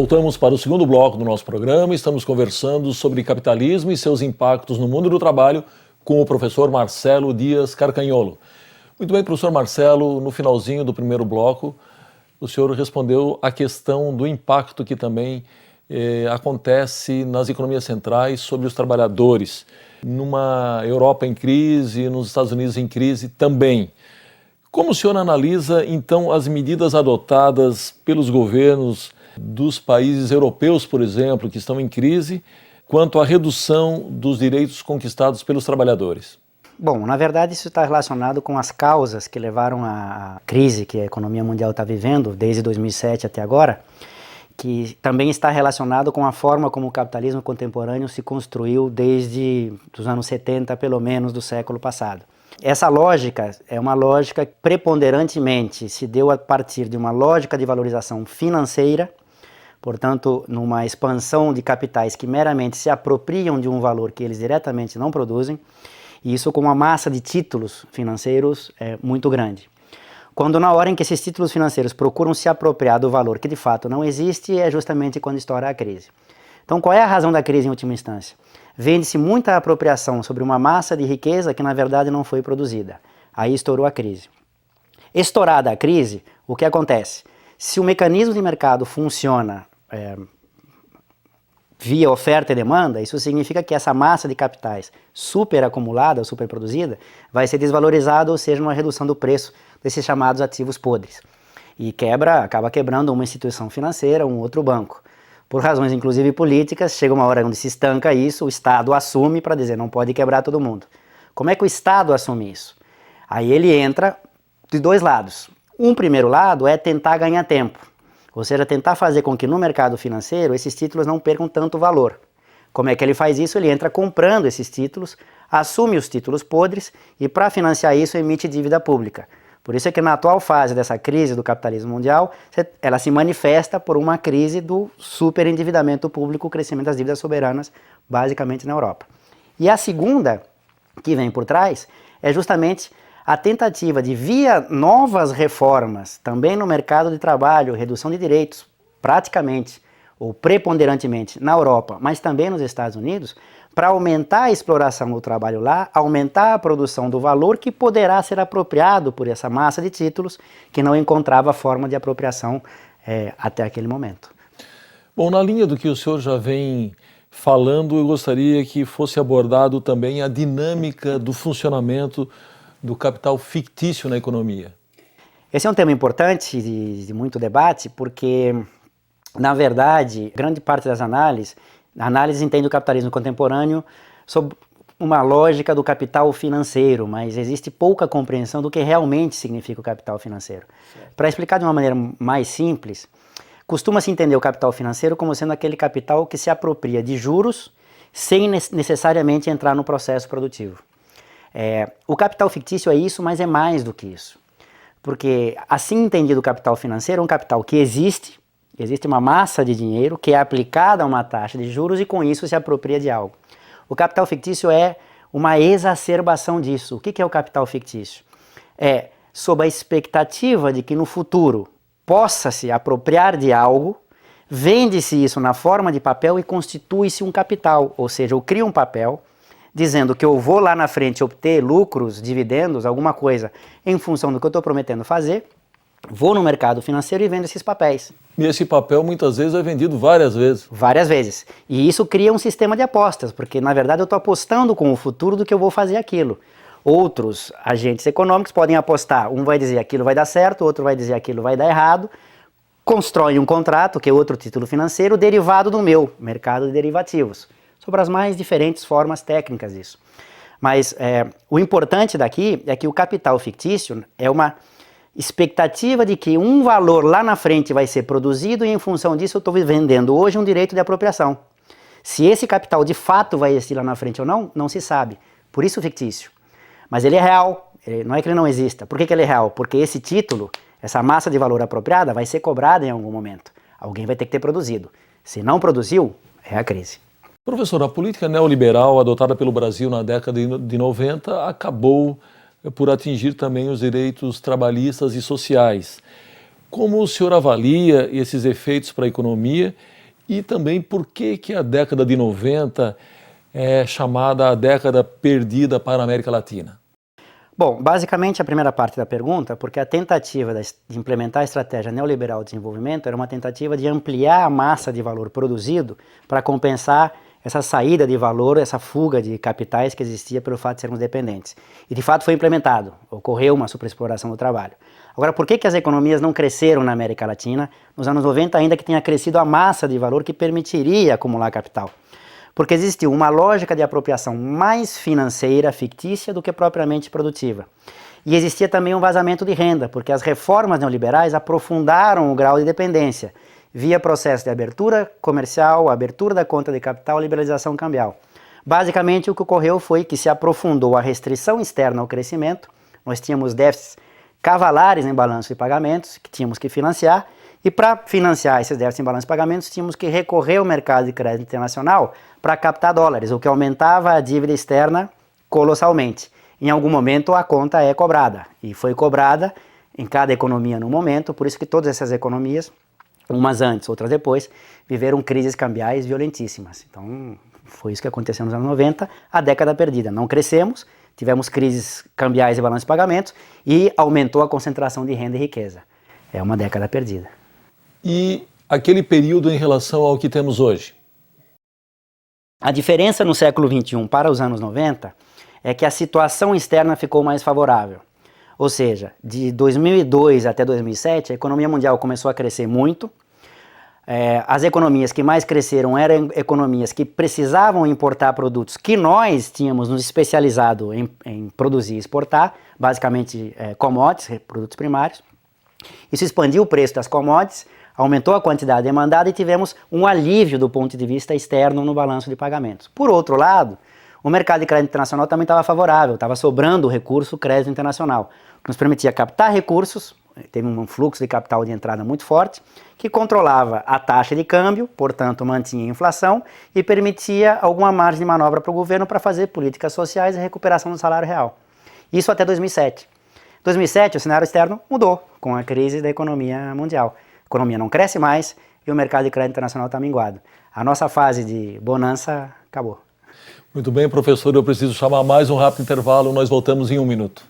Voltamos para o segundo bloco do nosso programa. Estamos conversando sobre capitalismo e seus impactos no mundo do trabalho com o professor Marcelo Dias Carcagnolo. Muito bem, professor Marcelo, no finalzinho do primeiro bloco, o senhor respondeu a questão do impacto que também acontece nas economias centrais sobre os trabalhadores, numa Europa em crise, nos Estados Unidos em crise também. Como o senhor analisa, então, as medidas adotadas pelos governos dos países europeus, por exemplo, que estão em crise, quanto à redução dos direitos conquistados pelos trabalhadores? Bom, na verdade isso está relacionado com as causas que levaram à crise que a economia mundial está vivendo desde 2007 até agora, que também está relacionado com a forma como o capitalismo contemporâneo se construiu desde os anos 70, pelo menos, do século passado. Essa lógica é uma lógica que preponderantemente se deu a partir de uma lógica de valorização financeira, portanto, numa expansão de capitais que meramente se apropriam de um valor que eles diretamente não produzem, e isso com uma massa de títulos financeiros muito grande. Quando na hora em que esses títulos financeiros procuram se apropriar do valor que de fato não existe, é justamente quando estoura a crise. Então, qual é a razão da crise em última instância? Vende-se muita apropriação sobre uma massa de riqueza que na verdade não foi produzida. Aí estourou a crise. Estourada a crise, o que acontece? Se o mecanismo de mercado funciona via oferta e demanda, isso significa que essa massa de capitais super acumulada, super produzida, vai ser desvalorizada, ou seja, uma redução do preço desses chamados ativos podres. E acaba quebrando uma instituição financeira, um outro banco. Por razões inclusive políticas, chega uma hora onde se estanca isso, o Estado assume para dizer não pode quebrar todo mundo. Como é que o Estado assume isso? Aí ele entra de dois lados. Um primeiro lado é tentar ganhar tempo, ou seja, tentar fazer com que no mercado financeiro esses títulos não percam tanto valor. Como é que ele faz isso? Ele entra comprando esses títulos, assume os títulos podres e para financiar isso emite dívida pública. Por isso é que na atual fase dessa crise do capitalismo mundial, ela se manifesta por uma crise do superendividamento público, o crescimento das dívidas soberanas, basicamente na Europa. E a segunda, que vem por trás, é justamente a tentativa de, via novas reformas, também no mercado de trabalho, redução de direitos, praticamente ou preponderantemente na Europa, mas também nos Estados Unidos, para aumentar a exploração do trabalho lá, aumentar a produção do valor que poderá ser apropriado por essa massa de títulos que não encontrava forma de apropriação até aquele momento. Bom, na linha do que o senhor já vem falando, eu gostaria que fosse abordado também a dinâmica do funcionamento do capital fictício na economia. Esse é um tema importante de muito debate, porque, na verdade, grande parte das análises entende o capitalismo contemporâneo sob uma lógica do capital financeiro, mas existe pouca compreensão do que realmente significa o capital financeiro. Para explicar de uma maneira mais simples, costuma-se entender o capital financeiro como sendo aquele capital que se apropria de juros sem necessariamente entrar no processo produtivo. O capital fictício é isso, mas é mais do que isso. Porque, assim entendido o capital financeiro, é um capital que existe uma massa de dinheiro que é aplicada a uma taxa de juros e com isso se apropria de algo. O capital fictício é uma exacerbação disso. O que é o capital fictício? É sob a expectativa de que no futuro possa se apropriar de algo, vende-se isso na forma de papel e constitui-se um capital, ou seja, eu crio um papel dizendo que eu vou lá na frente obter lucros, dividendos, alguma coisa em função do que eu estou prometendo fazer, vou no mercado financeiro e vendo esses papéis. E esse papel muitas vezes é vendido várias vezes. Várias vezes. E isso cria um sistema de apostas, porque na verdade eu estou apostando com o futuro do que eu vou fazer aquilo. Outros agentes econômicos podem apostar, um vai dizer aquilo vai dar certo, outro vai dizer aquilo vai dar errado, constrói um contrato, que é outro título financeiro, derivado do meu mercado de derivativos, sobre as mais diferentes formas técnicas disso. Mas o importante daqui é que o capital fictício é uma expectativa de que um valor lá na frente vai ser produzido e em função disso eu estou vendendo hoje um direito de apropriação. Se esse capital de fato vai existir lá na frente ou não, não se sabe. Por isso fictício. Mas ele é real, não é que ele não exista. Por que ele é real? Porque esse título, essa massa de valor apropriada vai ser cobrada em algum momento. Alguém vai ter que ter produzido. Se não produziu, é a crise. Professor, a política neoliberal adotada pelo Brasil na década de 90 acabou por atingir também os direitos trabalhistas e sociais. Como o senhor avalia esses efeitos para a economia E também por que a década de 90 é chamada a década perdida para a América Latina? Bom, basicamente a primeira parte da pergunta, porque a tentativa de implementar a estratégia neoliberal de desenvolvimento era uma tentativa de ampliar a massa de valor produzido para compensar essa saída de valor, essa fuga de capitais que existia pelo fato de sermos dependentes. E de fato foi implementado, ocorreu uma superexploração do trabalho. Agora, por que as economias não cresceram na América Latina nos anos 90, ainda que tenha crescido a massa de valor que permitiria acumular capital? Porque existiu uma lógica de apropriação mais financeira, fictícia, do que propriamente produtiva. E existia também um vazamento de renda, porque as reformas neoliberais aprofundaram o grau de dependência, via processo de abertura comercial, abertura da conta de capital, liberalização cambial. Basicamente, o que ocorreu foi que se aprofundou a restrição externa ao crescimento, nós tínhamos déficits cavalares em balanço de pagamentos, que tínhamos que financiar, e para financiar esses déficits em balanço de pagamentos, tínhamos que recorrer ao mercado de crédito internacional para captar dólares, o que aumentava a dívida externa colossalmente. Em algum momento a conta é cobrada, e foi cobrada em cada economia no momento, por isso que todas essas economias, umas antes, outras depois, viveram crises cambiais violentíssimas. Então foi isso que aconteceu nos anos 90, a década perdida. Não crescemos, tivemos crises cambiais e balanço de pagamentos, e aumentou a concentração de renda e riqueza. É uma década perdida. E aquele período em relação ao que temos hoje? A diferença no século XXI para os anos 90 é que a situação externa ficou mais favorável. Ou seja, de 2002 até 2007, a economia mundial começou a crescer muito. As economias que mais cresceram eram economias que precisavam importar produtos que nós tínhamos nos especializado em produzir e exportar, basicamente commodities, produtos primários. Isso expandiu o preço das commodities, aumentou a quantidade demandada e tivemos um alívio do ponto de vista externo no balanço de pagamentos. Por outro lado, o mercado de crédito internacional também estava favorável, estava sobrando o recurso crédito internacional, que nos permitia captar recursos, teve um fluxo de capital de entrada muito forte, que controlava a taxa de câmbio, portanto mantinha a inflação e permitia alguma margem de manobra para o governo para fazer políticas sociais e recuperação do salário real. Isso até 2007. Em 2007, o cenário externo mudou com a crise da economia mundial. A economia não cresce mais e o mercado de crédito internacional está minguado. A nossa fase de bonança acabou. Muito bem, professor, eu preciso chamar mais um rápido intervalo, nós voltamos em 1 minuto.